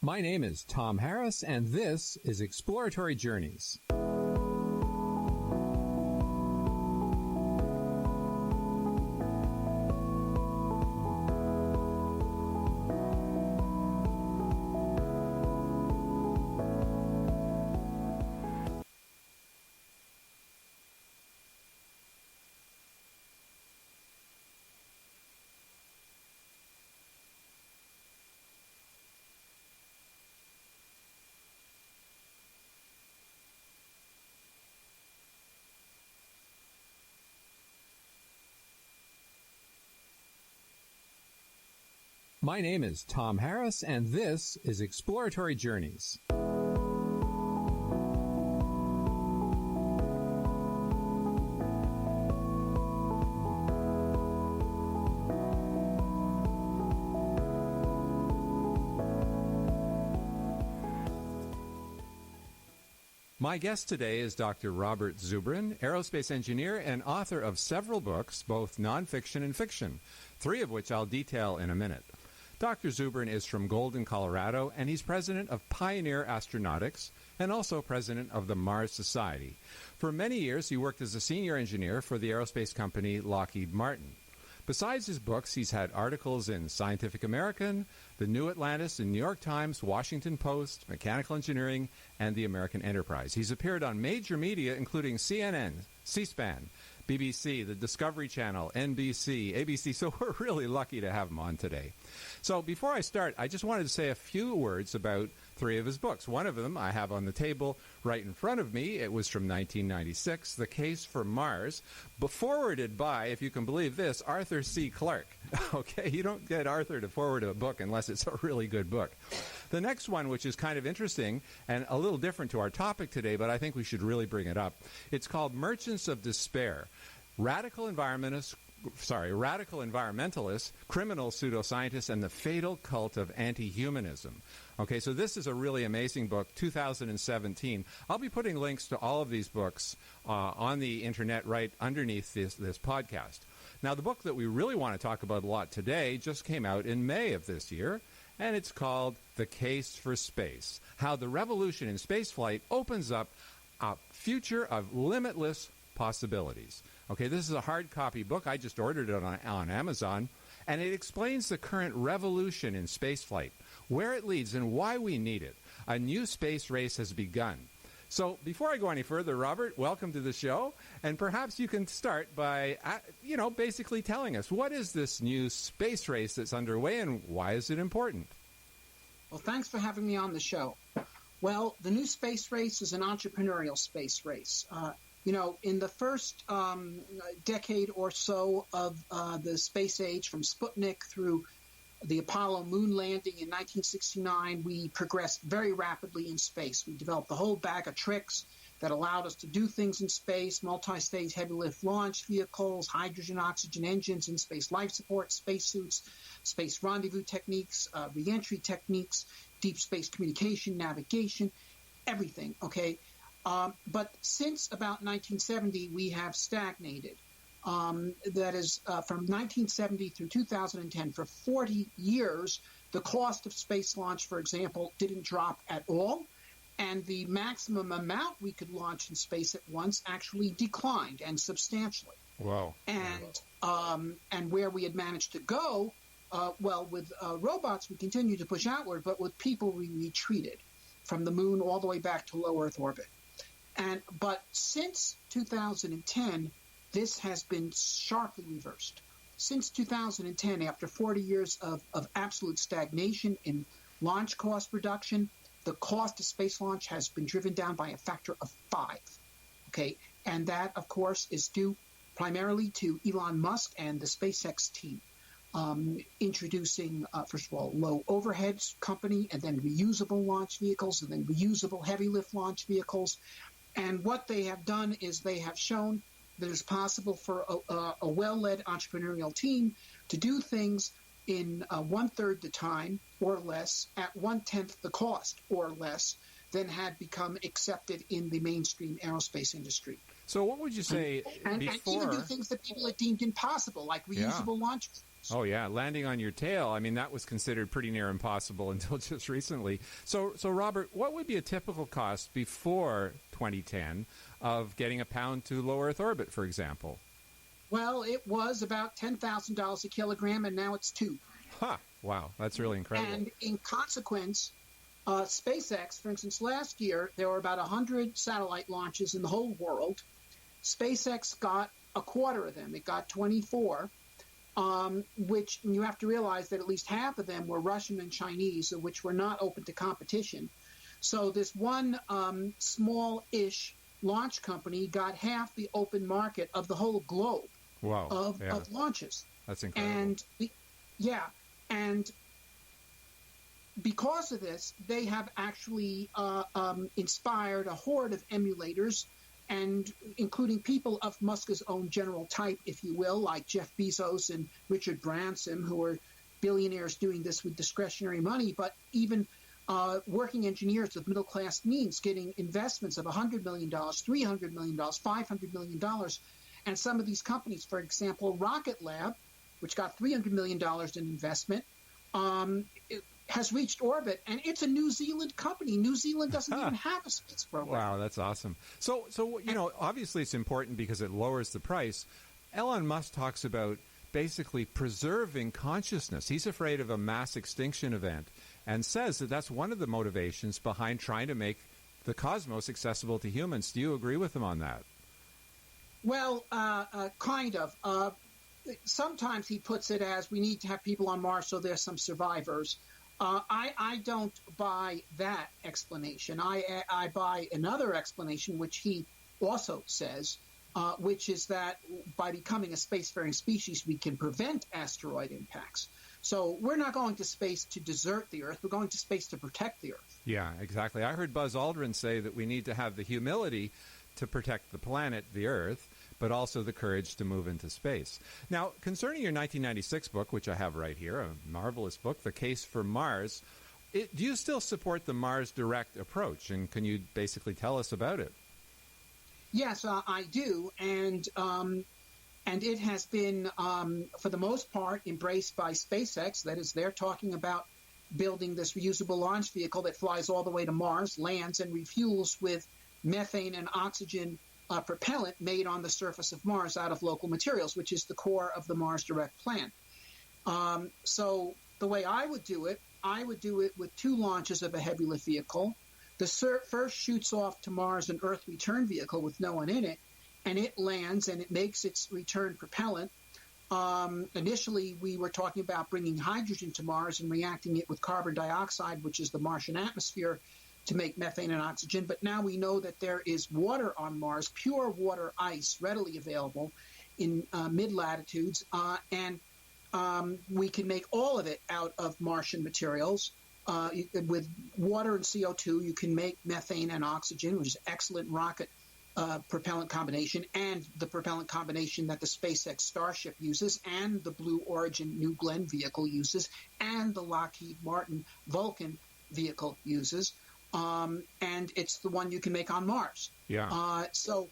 My name is Tom Harris, and this is Exploratory Journeys. My name is Tom Harris, and this is Exploratory Journeys. My guest today is Dr. Robert Zubrin, aerospace engineer and author of several books, both nonfiction and fiction, 3 of which I'll detail in a minute. Dr. Zubrin is from Golden, Colorado, and he's president of Pioneer Astronautics and also president of the Mars Society. For many years, he worked as a senior engineer for the aerospace company Lockheed Martin. Besides his books, he's had articles in Scientific American, The New Atlantis, in New York Times, Washington Post, Mechanical Engineering, and the American Enterprise. He's appeared on major media, including CNN, C-SPAN, BBC, the Discovery Channel, NBC, ABC, so we're really lucky to have him on today. So before I start, I just wanted to say a few words about 3 of his books. One of them I have on the table right in front of me. It was from 1996, The Case for Mars, forwarded by, if you can believe this, Arthur C. Clarke. Okay, you don't get Arthur to forward a book unless it's a really good book. The next one, which is kind of interesting and a little different to our topic today, but I think we should really bring it up. It's called Merchants of Despair, Radical Environmentalists, Criminal Pseudoscientists, and the Fatal Cult of Anti-Humanism. Okay, so this is a really amazing book, 2017. I'll be putting links to all of these books on the internet right underneath this podcast. Now, the book that we really want to talk about a lot today just came out in May of this year, and it's called The Case for Space, How the Revolution in Spaceflight Opens Up a Future of Limitless Possibilities. Okay, this is a hard copy book. I just ordered it on Amazon, and it explains the current revolution in spaceflight, where it leads, and why we need it. A new space race has begun. So before I go any further, Robert, welcome to the show, and perhaps you can start by, basically telling us, what is this new space race that's underway, and why is it important? Well, thanks for having me on the show. Well, the new space race is an entrepreneurial space race. In the first decade or so of the space age, from Sputnik through the Apollo moon landing in 1969, we progressed very rapidly in space. We developed a whole bag of tricks that allowed us to do things in space: multi-stage heavy-lift launch vehicles, hydrogen-oxygen engines, in-space life support, spacesuits, space rendezvous techniques, re-entry techniques, deep space communication, navigation, everything, okay? But since about 1970, we have stagnated. That is, from 1970 through 2010, for 40 years, the cost of space launch, for example, didn't drop at all, and the maximum amount we could launch in space at once actually declined, and substantially. Wow. And where we had managed to go, with robots, we continued to push outward, but with people, we retreated from the moon all the way back to low Earth orbit. But since 2010, this has been sharply reversed. Since 2010, after 40 years of absolute stagnation in launch cost reduction, the cost of space launch has been driven down by a factor of 5. Okay, and that, of course, is due primarily to Elon Musk and the SpaceX team, introducing, first of all, low overheads company, and then reusable launch vehicles, and then reusable heavy lift launch vehicles. And what they have done is they have shown that it's possible for a well-led entrepreneurial team to do things in 1/3 the time or less at 1/10 the cost or less than had become accepted in the mainstream aerospace industry. So what would you say and before... even do things that people had deemed impossible, like reusable launch vehicles. Oh, yeah, landing on your tail. I mean, that was considered pretty near impossible until just recently. So Robert, what would be a typical cost before 2010 of getting a pound to low Earth orbit, for example? Well, it was about $10,000 a kilogram, and now it's $2,000. Huh. Wow, that's really incredible. And in consequence, SpaceX, for instance, last year, there were about 100 satellite launches in the whole world. SpaceX got a quarter of them. It got 24, which you have to realize that at least half of them were Russian and Chinese, which were not open to competition. So this one small-ish launch company got half the open market of the whole globe of launches. That's incredible. And because of this, they have actually inspired a horde of emulators, and including people of Musk's own general type, if you will, like Jeff Bezos and Richard Branson, who are billionaires doing this with discretionary money, but even working engineers of middle-class means getting investments of $100 million, $300 million, $500 million. And some of these companies, for example, Rocket Lab, which got $300 million in investment, has reached orbit, and it's a New Zealand company. New Zealand doesn't even have a space program. Wow, that's awesome. So obviously it's important because it lowers the price. Elon Musk talks about basically preserving consciousness. He's afraid of a mass extinction event and says that that's one of the motivations behind trying to make the cosmos accessible to humans. Do you agree with him on that? Well, kind of. Sometimes he puts it as we need to have people on Mars so there's some survivors. I don't buy that explanation. I buy another explanation, which he also says, which is that by becoming a spacefaring species, we can prevent asteroid impacts. So we're not going to space to desert the Earth. We're going to space to protect the Earth. Yeah, exactly. I heard Buzz Aldrin say that we need to have the humility to protect the planet, the Earth, but also the courage to move into space. Now, concerning your 1996 book, which I have right here, a marvelous book, The Case for Mars, do you still support the Mars Direct approach? And can you basically tell us about it? Yes, I do. And it has been, for the most part, embraced by SpaceX. That is, they're talking about building this reusable launch vehicle that flies all the way to Mars, lands, and refuels with methane and oxygen propellant made on the surface of Mars out of local materials, which is the core of the Mars Direct plan. So the way I would do it with 2 launches of a heavy lift vehicle. The first shoots off to Mars an Earth return vehicle with no one in it, and it lands and it makes its return propellant. Initially, we were talking about bringing hydrogen to Mars and reacting it with carbon dioxide, which is the Martian atmosphere, to make methane and oxygen. But now we know that there is water on Mars, pure water ice, readily available in mid-latitudes, and we can make all of it out of Martian materials. With water and CO2, you can make methane and oxygen, which is excellent rocket propellant combination, and the propellant combination that the SpaceX Starship uses, and the Blue Origin New Glenn vehicle uses, and the Lockheed Martin Vulcan vehicle uses. And it's the one you can make on Mars. Yeah. So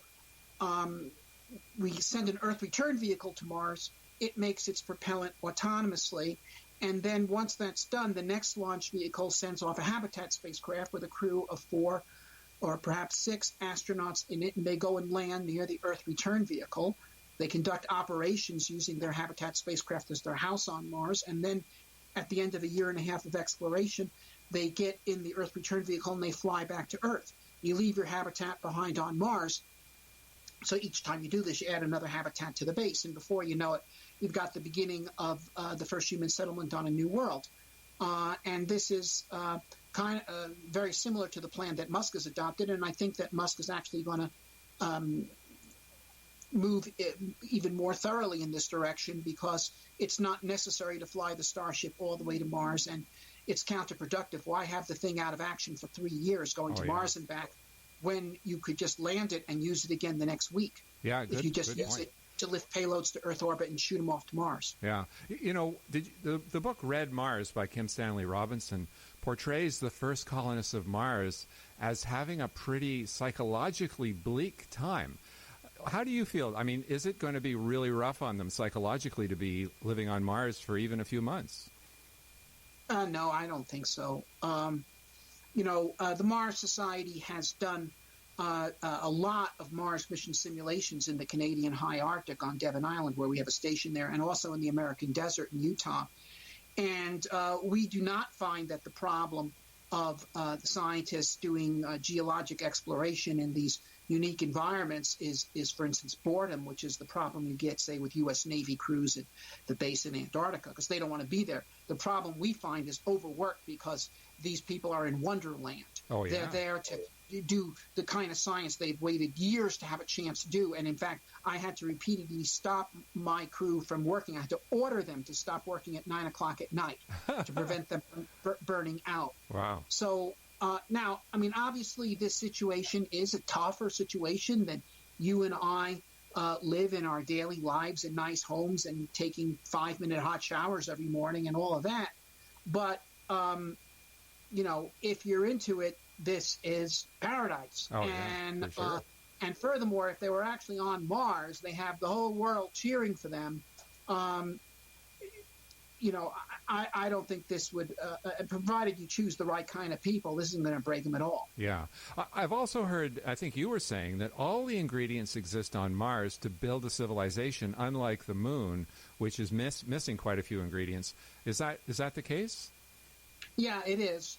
we send an Earth return vehicle to Mars. It makes its propellant autonomously. And then once that's done, the next launch vehicle sends off a habitat spacecraft with a crew of 4 or perhaps 6 astronauts in it, and they go and land near the Earth return vehicle. They conduct operations using their habitat spacecraft as their house on Mars. And then at the end of a year and a half of exploration, they get in the Earth return vehicle and they fly back to Earth. You leave your habitat behind on Mars. So each time you do this, you add another habitat to the base. And before you know it, you've got the beginning of the first human settlement on a new world. And this is kind of very similar to the plan that Musk has adopted. And I think that Musk is actually going to move even more thoroughly in this direction, because it's not necessary to fly the Starship all the way to Mars, and it's counterproductive. Why have the thing out of action for 3 years going to Mars and back when you could just land it and use it again the next week? Yeah, if you just use it to lift payloads to Earth orbit and shoot them off to Mars. Yeah. You know, the book Red Mars by Kim Stanley Robinson portrays the first colonists of Mars as having a pretty psychologically bleak time. How do you feel? I mean, is it going to be really rough on them psychologically to be living on Mars for even a few months? No, I don't think so. The Mars Society has done a lot of Mars mission simulations in the Canadian high Arctic on Devon Island, where we have a station there, and also in the American desert in Utah. And we do not find that the problem of the scientists doing geologic exploration in these unique environments is, for instance, boredom, which is the problem you get, say, with U.S. Navy crews at the base in Antarctica, because they don't want to be there. The problem we find is overwork, because these people are in Wonderland. Oh, yeah. They're there to do the kind of science they've waited years to have a chance to do. And in fact, I had to repeatedly stop my crew from working. I had to order them to stop working at 9 o'clock at night to prevent them from burning out. Wow. So now, I mean, obviously this situation is a tougher situation than you and I live in our daily lives in nice homes and taking 5-minute hot showers every morning and all of that. But, if you're into it, this is paradise. Oh, yeah, for sure. And furthermore, if they were actually on Mars, they have the whole world cheering for them. I don't think this would, provided you choose the right kind of people, this isn't going to break them at all. Yeah. I've also heard, I think you were saying, that all the ingredients exist on Mars to build a civilization, unlike the Moon, which is missing quite a few ingredients. Is that the case? Yeah, it is.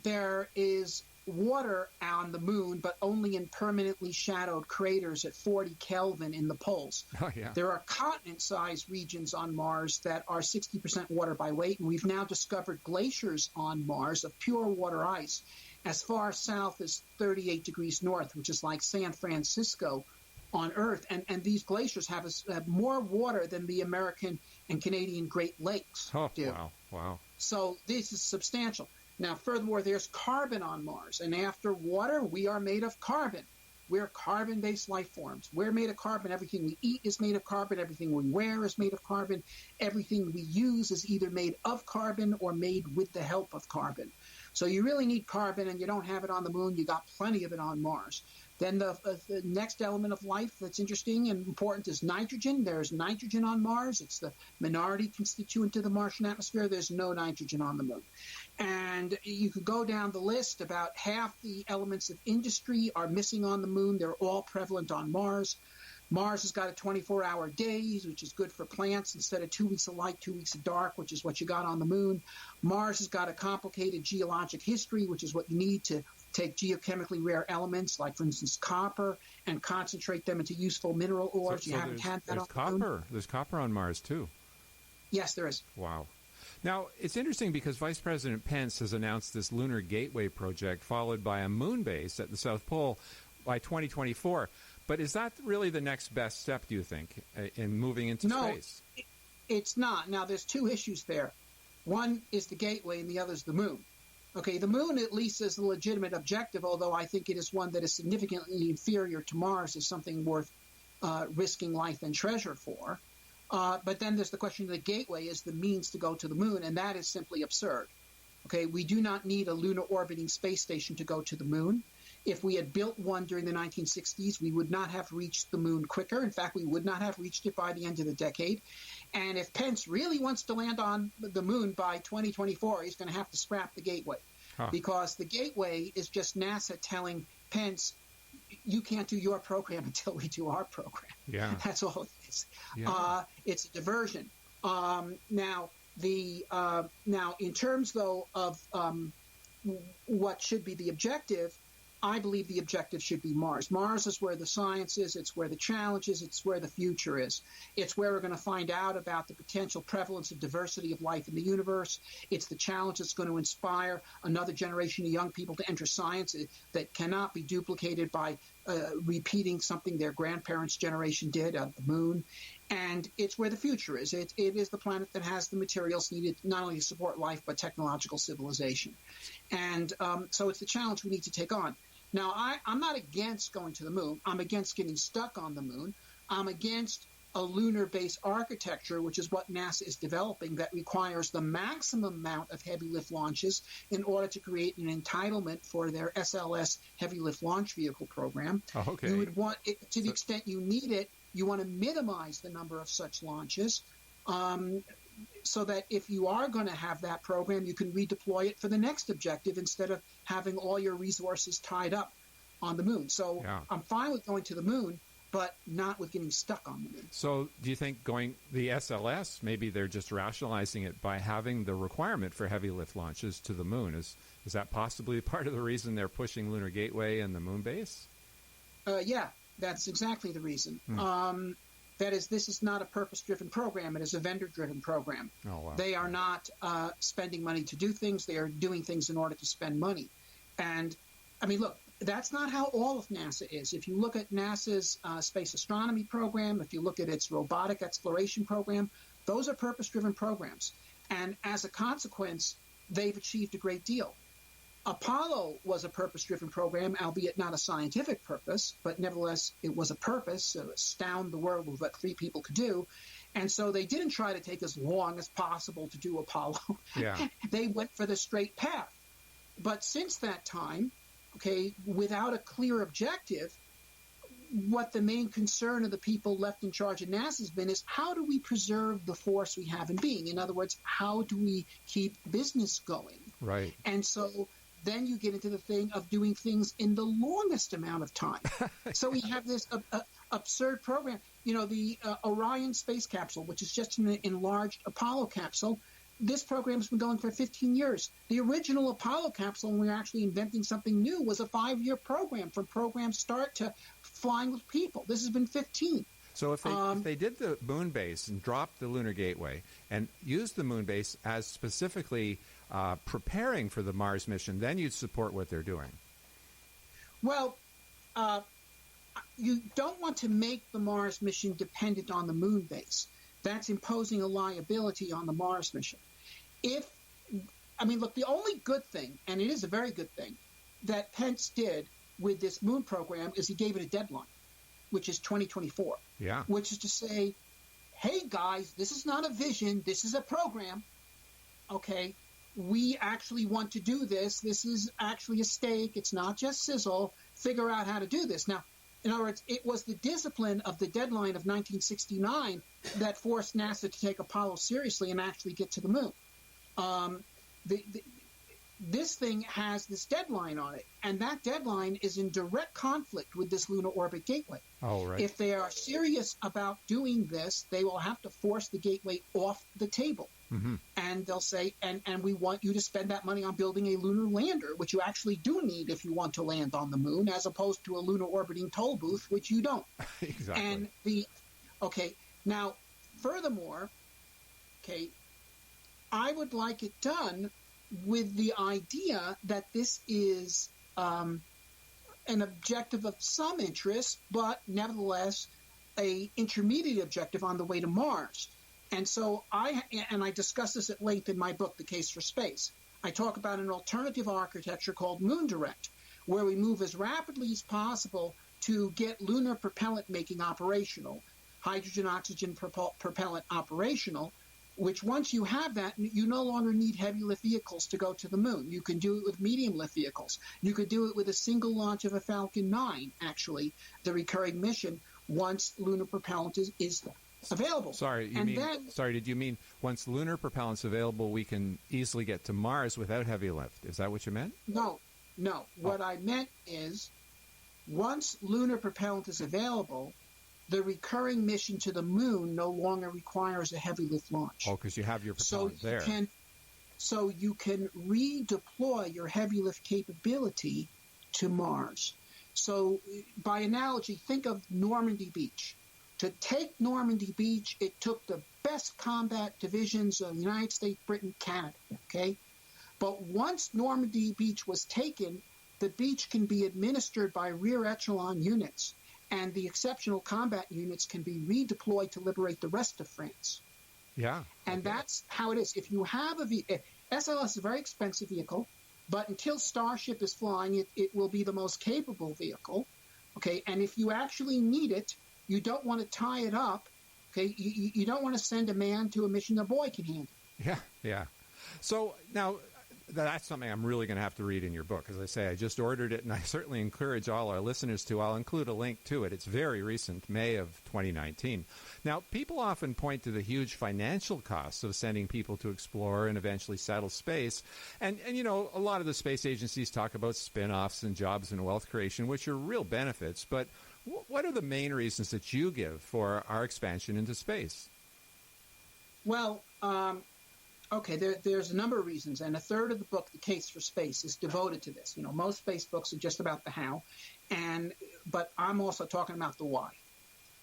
There is water on the Moon, but only in permanently shadowed craters at 40 Kelvin in the poles. Oh, yeah. There are continent-sized regions on Mars that are 60% water by weight, and we've now discovered glaciers on Mars of pure water ice as far south as 38 degrees north, which is like San Francisco on Earth. And these glaciers have more water than the American and Canadian Great Lakes do. Wow. So this is substantial. Now, furthermore, there's carbon on Mars. And after water, we are made of carbon. We're carbon-based life forms. We're made of carbon. Everything we eat is made of carbon. Everything we wear is made of carbon. Everything we use is either made of carbon or made with the help of carbon. So you really need carbon, and you don't have it on the Moon. You got plenty of it on Mars. Then the next element of life that's interesting and important is nitrogen. There's nitrogen on Mars. It's the minority constituent to the Martian atmosphere. There's no nitrogen on the Moon. And you could go down the list. About half the elements of industry are missing on the Moon. They're all prevalent on Mars. Mars has got a 24-hour day, which is good for plants, instead of 2 weeks of light, 2 weeks of dark, which is what you got on the Moon. Mars has got a complicated geologic history, which is what you need to take geochemically rare elements, like, for instance, copper, and concentrate them into useful mineral ores. You haven't had that on the Moon. There's copper on Mars, too. Yes, there is. Wow. Now, it's interesting because Vice President Pence has announced this Lunar Gateway project, followed by a moon base at the South Pole by 2024. But is that really the next best step, do you think, in moving into space? No, it's not. Now, there's two issues there. One is the Gateway, and the other is the Moon. Okay, the Moon at least is a legitimate objective, although I think it is one that is significantly inferior to Mars, is something worth risking life and treasure for. But then there's the question of the Gateway is the means to go to the Moon, and that is simply absurd. Okay, we do not need a lunar orbiting space station to go to the Moon. If we had built one during the 1960s, we would not have reached the Moon quicker. In fact, we would not have reached it by the end of the decade. And if Pence really wants to land on the Moon by 2024, he's going to have to scrap the Gateway. Because the Gateway is just NASA telling Pence, you can't do your program until we do our program. Yeah. That's all it is. Yeah. It's a diversion. Now, in terms, though, of what should be the objective, I believe the objective should be Mars. Mars is where the science is. It's where the challenge is. It's where the future is. It's where we're going to find out about the potential prevalence of diversity of life in the universe. It's the challenge that's going to inspire another generation of young people to enter science that cannot be duplicated by repeating something their grandparents' generation did on the Moon. And it's where the future is. It is the planet that has the materials needed not only to support life, but technological civilization. And so it's the challenge we need to take on. Now, I'm not against going to the Moon. I'm against getting stuck on the Moon. I'm against a lunar base architecture, which is what NASA is developing, that requires the maximum amount of heavy lift launches in order to create an entitlement for their SLS heavy lift launch vehicle program. Oh, okay. You would want it, to the extent you need it, you want to minimize the number of such launches, so that if you are going to have that program, you can redeploy it for the next objective instead of having all your resources tied up on the moon. So I'm fine with going to the moon, but not with getting stuck on the moon. So do you think going the SLS, maybe they're just rationalizing it by having the requirement for heavy lift launches to the moon? Is that possibly part of the reason they're pushing Lunar Gateway and the moon base? Yeah, that's exactly the reason. That is, this is not a purpose-driven program. It is a vendor-driven program. Oh, wow. They are not spending money to do things. They are doing things in order to spend money. And, I mean, look, that's not how all of NASA is. If you look at NASA's space astronomy program, if you look at its robotic exploration program, those are purpose-driven programs. And as a consequence, they've achieved a great deal. Apollo was a purpose-driven program, albeit not a scientific purpose, but nevertheless it was a purpose to astound the world with what 3 people could do. And so they didn't try to take as long as possible to do Apollo. Yeah. They went for the straight path. But since that time, without a clear objective, what the main concern of the people left in charge of NASA has been is, how do we preserve the force we have in being? In other words, how do we keep business going? Right. And so then you get into the thing of doing things in the longest amount of time. So we have this absurd program. You know, the Orion space capsule, which is just an enlarged Apollo capsule, this program's been going for 15 years. The original Apollo capsule, when we were actually inventing something new, was a 5-year program, from program start to flying with people. This has been 15. So if they did the moon base and dropped the Lunar Gateway and used the moon base as specifically preparing for the Mars mission, then you'd support what they're doing. Well, you don't want to make the Mars mission dependent on the moon base. That's imposing a liability on the Mars mission. Look, the only good thing, and it is a very good thing, that Pence did with this moon program is he gave it a deadline, which is 2024. Yeah. Which is to say, hey, guys, this is not a vision. This is a program. Okay, we actually want to do this. This is actually a stake. It's not just sizzle. Figure out how to do this. Now, in other words, it was the discipline of the deadline of 1969 that forced NASA to take Apollo seriously and actually get to the moon. This thing has this deadline on it, and that deadline is in direct conflict with this Lunar Orbit Gateway. Oh, right. If they are serious about doing this, they will have to force the Gateway off the table. Mm-hmm. And they'll say, and we want you to spend that money on building a lunar lander, which you actually do need if you want to land on the moon, as opposed to a lunar orbiting toll booth, which you don't. Exactly. And now, furthermore, I would like it done with the idea that this is an objective of some interest, but nevertheless a intermediate objective on the way to Mars. And so I discuss this at length in my book, The Case for Space. I talk about an alternative architecture called Moon Direct, where we move as rapidly as possible to get lunar propellant making operational, hydrogen-oxygen propellant operational, which once you have that, you no longer need heavy lift vehicles to go to the moon. You can do it with medium lift vehicles. You could do it with a single launch of a Falcon 9, actually, the recurring mission, once lunar propellant is available. Did you mean once lunar propellant's available, we can easily get to Mars without heavy lift? Is that what you meant? No. What I meant is, once lunar propellant is available, the recurring mission to the moon no longer requires a heavy lift launch. Oh, because you have your propellant there. So you can redeploy your heavy lift capability to Mars. So by analogy, think of Normandy Beach. To take Normandy Beach, it took the best combat divisions of the United States, Britain, Canada, okay? But once Normandy Beach was taken, the beach can be administered by rear echelon units, and the exceptional combat units can be redeployed to liberate the rest of France. Yeah. And that's how it is. If you have SLS is a very expensive vehicle, but until Starship is flying, it will be the most capable vehicle, okay? And if you actually need it, you don't want to tie it up Okay, you don't want to send a man to a mission a boy can handle. Yeah. So now that's something I'm really going to have to read in your book. As I say, I just ordered it, and I certainly encourage all our listeners to. I'll include a link to it. It's very recent, May of 2019. Now, people often point to the huge financial costs of sending people to explore and eventually settle space. And you know, a lot of the space agencies talk about spin-offs and jobs and wealth creation, which are real benefits. But what are the main reasons that you give for our expansion into space? Well, okay, there's a number of reasons, and a third of the book, The Case for Space, is devoted to this. You know, most space books are just about the how, but I'm also talking about the why.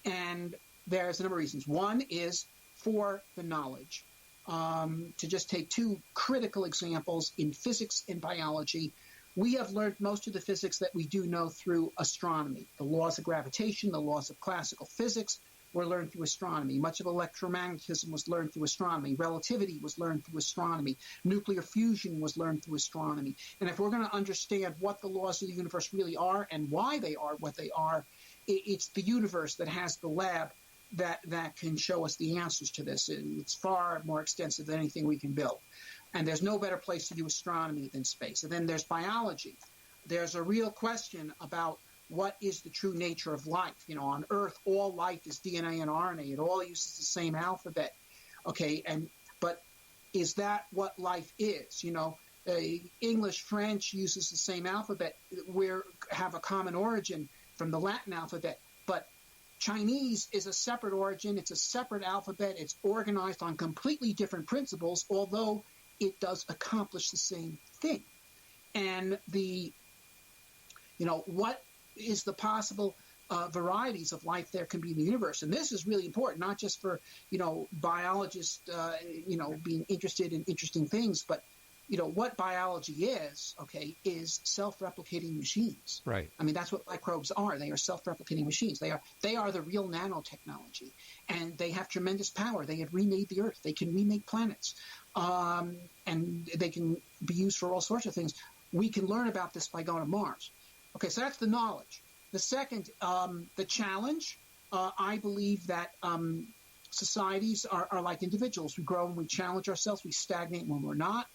And there's a number of reasons. One is for the knowledge. To just take two critical examples in physics and biology, we have learned most of the physics that we do know through astronomy. The laws of gravitation, the laws of classical physics were learned through astronomy. Much of electromagnetism was learned through astronomy. Relativity was learned through astronomy. Nuclear fusion was learned through astronomy. And if we're going to understand what the laws of the universe really are and why they are what they are, it's the universe that has the lab that can show us the answers to this. It's far more extensive than anything we can build. And there's no better place to do astronomy than space. And then there's biology. There's a real question about what is the true nature of life. You know, on Earth, all life is DNA and RNA. It all uses the same alphabet. Okay, but is that what life is? You know, English, French uses the same alphabet. We have a common origin from the Latin alphabet, but Chinese is a separate origin. It's a separate alphabet. It's organized on completely different principles, although it does accomplish the same thing. And what is the possible varieties of life there can be in the universe? And this is really important, not just for, biologists, being interested in interesting things, but, what biology is self-replicating machines. Right. I mean, that's what microbes are. They are self-replicating machines. They are the real nanotechnology, and they have tremendous power. They have remade the Earth. They can remake planets, and they can be used for all sorts of things. We can learn about this by going to Mars. Okay, so that's the knowledge. The second, the challenge. I believe that societies are like individuals. We grow and we challenge ourselves. We stagnate when we're not.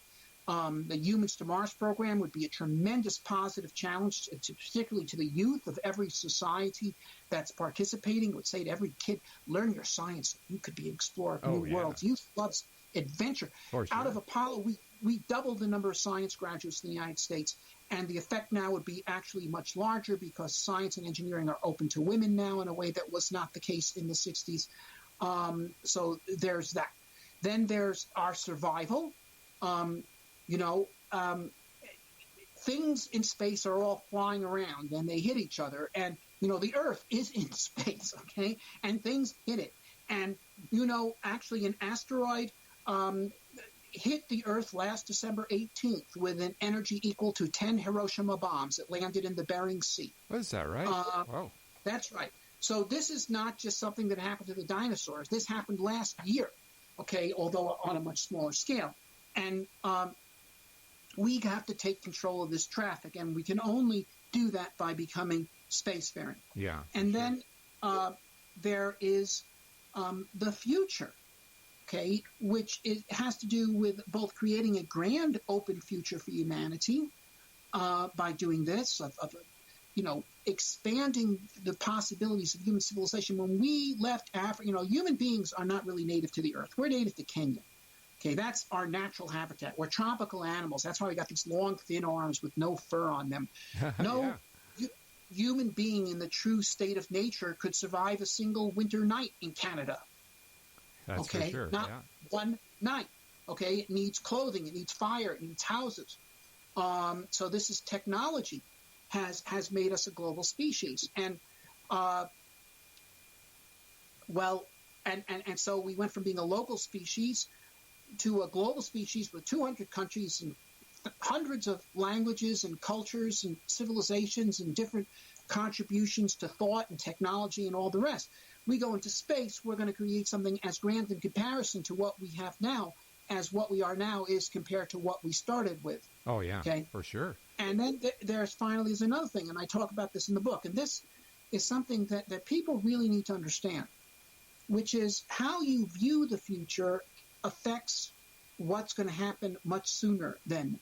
The Humans to Mars program would be a tremendous positive challenge, particularly to the youth of every society that's participating. It would say to every kid, learn your science. You could be an explorer of new worlds. Youth loves adventure. Out of Apollo, we doubled the number of science graduates in the United States, and the effect now would be actually much larger because science and engineering are open to women now in a way that was not the case in the 60s. So there's that. Then there's our survival. Things in space are all flying around and they hit each other. And, the Earth is in space, okay? And things hit it. And, actually an asteroid hit the Earth last December 18th with an energy equal to 10 Hiroshima bombs. It landed in the Bering Sea. Is that right? Wow. That's right. So this is not just something that happened to the dinosaurs. This happened last year, okay, although on a much smaller scale. And we have to take control of this traffic, and we can only do that by becoming spacefaring. Yeah. And then there is the future, okay, which has to do with both creating a grand open future for humanity by doing this, of expanding the possibilities of human civilization. When we left Africa, human beings are not really native to the Earth. We're native to Kenya. Okay, that's our natural habitat. We're tropical animals. That's why we got these long, thin arms with no fur on them. No human being in the true state of nature could survive a single winter night in Canada. That's for sure. Not one night. Okay, it needs clothing, it needs fire, it needs houses. So this is technology has made us a global species, and so we went from being a local species to a global species with 200 countries and hundreds of languages and cultures and civilizations and different contributions to thought and technology and all the rest. We go into space, we're going to create something as grand in comparison to what we have now as what we are now is compared to what we started with. Oh, yeah, okay? For sure. And then there's another thing, and I talk about this in the book, and this is something that people really need to understand. which is how you view the future affects what's going to happen much sooner than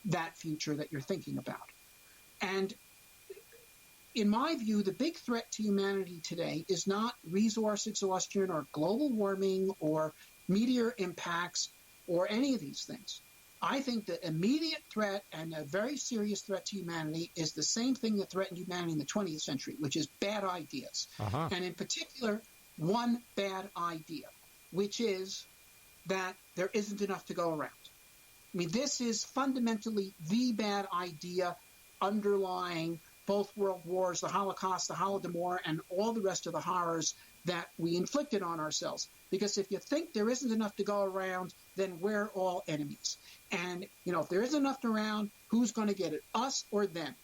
that future that you're thinking about. And in my view, the big threat to humanity today is not resource exhaustion or global warming or meteor impacts or any of these things. I think the immediate threat and a very serious threat to humanity is the same thing that threatened humanity in the 20th century, which is bad ideas. And in particular, one bad idea, which is that there isn't enough to go around. I mean, this is fundamentally the bad idea underlying both world wars, the Holocaust, the Holodomor, and all the rest of the horrors that we inflicted on ourselves. Because if you think there isn't enough to go around, then we're all enemies. And, if there isn't enough around, who's going to get it, us or them?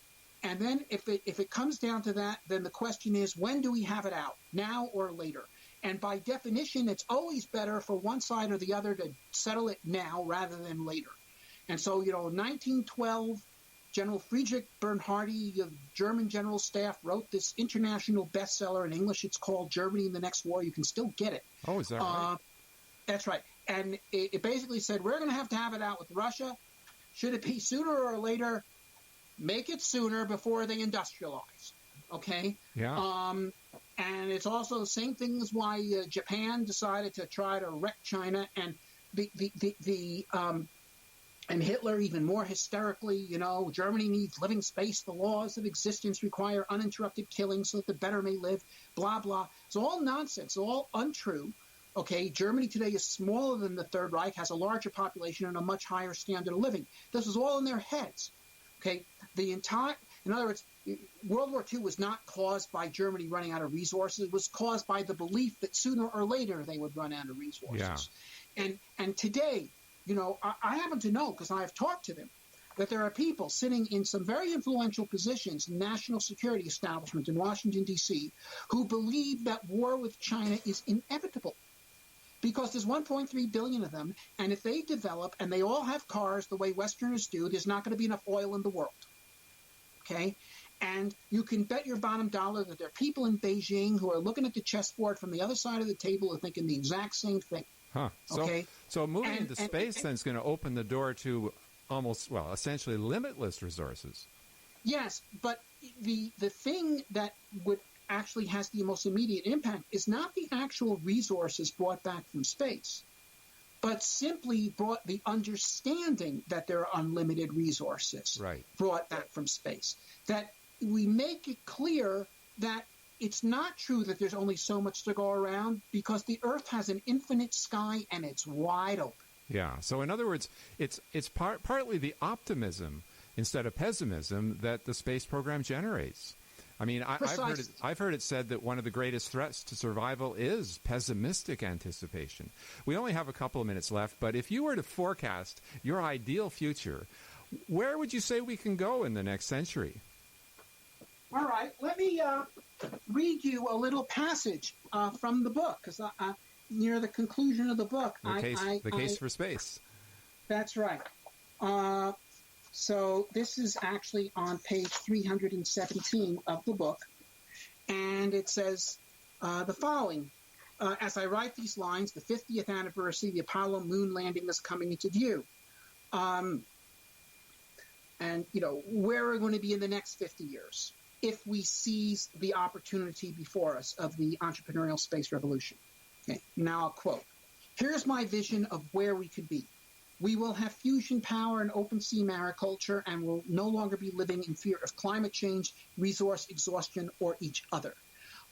And then if it comes down to that, then the question is, when do we have it out, now or later? And by definition, it's always better for one side or the other to settle it now rather than later. And so, 1912, General Friedrich Bernhardi of German General Staff wrote this international bestseller. In English, it's called Germany in the Next War. You can still get it. Oh, is that right? That's right. And it basically said, we're going to have it out with Russia. Should it be sooner or later? Make it sooner before they industrialize. Okay? Yeah. And it's also the same thing as why Japan decided to try to wreck China, and and Hitler even more hysterically, Germany needs living space. The laws of existence require uninterrupted killing so that the better may live, blah, blah. It's all nonsense, all untrue. Okay, Germany today is smaller than the Third Reich, has a larger population and a much higher standard of living. This is all in their heads. Okay, in other words, World War II was not caused by Germany running out of resources. It was caused by the belief that sooner or later they would run out of resources. Yeah. And today, I happen to know, because I have talked to them, that there are people sitting in some very influential positions in national security establishments in Washington, D.C., who believe that war with China is inevitable. Because there's 1.3 billion of them, and if they develop and they all have cars the way Westerners do, there's not going to be enough oil in the world. Okay? And you can bet your bottom dollar that there are people in Beijing who are looking at the chessboard from the other side of the table and thinking the exact same thing. Huh. So moving into space then is going to open the door to essentially limitless resources. Yes, but the thing that would actually has the most immediate impact is not the actual resources brought back from space, but simply brought the understanding that there are unlimited resources brought back from space. That we make it clear that it's not true that there's only so much to go around, because the Earth has an infinite sky and it's wide open. Yeah. So in other words, it's partly the optimism instead of pessimism that the space program generates. I mean, I've heard it said that one of the greatest threats to survival is pessimistic anticipation. We only have a couple of minutes left, but if you were to forecast your ideal future, where would you say we can go in the next century? All right, let me read you a little passage from the book, because near the conclusion of the book, the case for space. That's right. So this is actually on page 317 of the book, and it says the following. As I write these lines, the 50th anniversary of the Apollo moon landing is coming into view. And, where are we going to be in the next 50 years if we seize the opportunity before us of the entrepreneurial space revolution? Okay, now I'll quote. Here's my vision of where we could be. We will have fusion power and open sea mariculture, and will no longer be living in fear of climate change, resource exhaustion, or each other.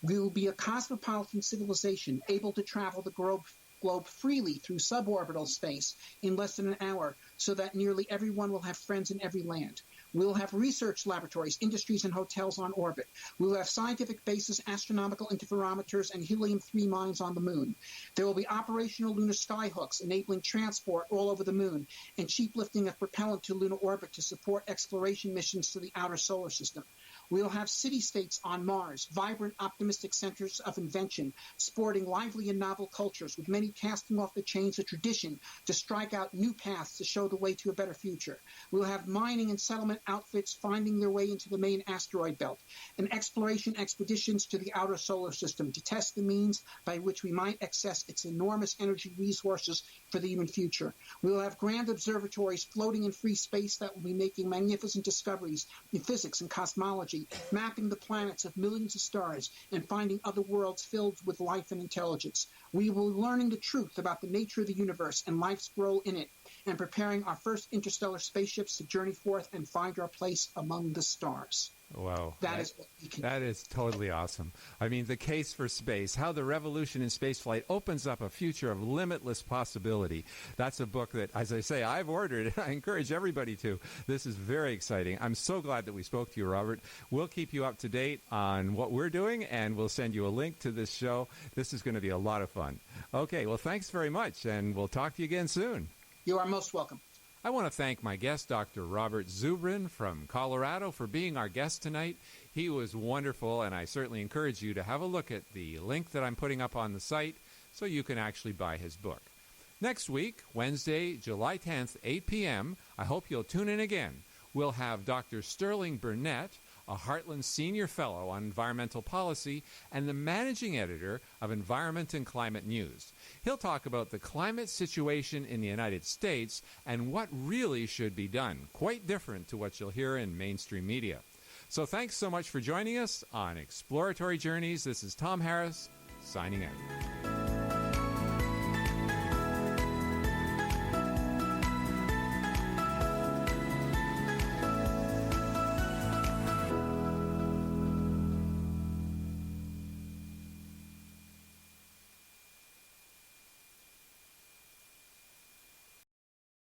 We will be a cosmopolitan civilization able to travel the globe freely through suborbital space in less than an hour, so that nearly everyone will have friends in every land. We will have research laboratories, industries, and hotels on orbit. We will have scientific bases, astronomical interferometers, and helium-3 mines on the moon. There will be operational lunar skyhooks enabling transport all over the moon, and cheap lifting of propellant to lunar orbit to support exploration missions to the outer solar system. We'll have city-states on Mars, vibrant, optimistic centers of invention, sporting lively and novel cultures, with many casting off the chains of tradition to strike out new paths to show the way to a better future. We'll have mining and settlement outfits finding their way into the main asteroid belt, and exploration expeditions to the outer solar system to test the means by which we might access its enormous energy resources for the human future. We'll have grand observatories floating in free space that will be making magnificent discoveries in physics and cosmology, mapping the planets of millions of stars and finding other worlds filled with life and intelligence. We will be learning the truth about the nature of the universe and life's role in it, and preparing our first interstellar spaceships to journey forth and find our place among the stars. Wow. That is what we can That is totally awesome. I mean, The Case for Space, How the Revolution in Spaceflight Opens Up a Future of Limitless Possibility. That's a book that, as I say, I've ordered. I encourage everybody to. This is very exciting. I'm so glad that we spoke to you, Robert. We'll keep you up to date on what we're doing, and we'll send you a link to this show. This is going to be a lot of fun. Okay, well, thanks very much, and we'll talk to you again soon. You are most welcome. I want to thank my guest, Dr. Robert Zubrin from Colorado, for being our guest tonight. He was wonderful, and I certainly encourage you to have a look at the link that I'm putting up on the site so you can actually buy his book. Next week, Wednesday, July 10th, 8 p.m., I hope you'll tune in again. We'll have Dr. Sterling Burnett, a Heartland Senior Fellow on Environmental Policy and the Managing Editor of Environment and Climate News. He'll talk about the climate situation in the United States and what really should be done, quite different to what you'll hear in mainstream media. So thanks so much for joining us on Exploratory Journeys. This is Tom Harris, signing out.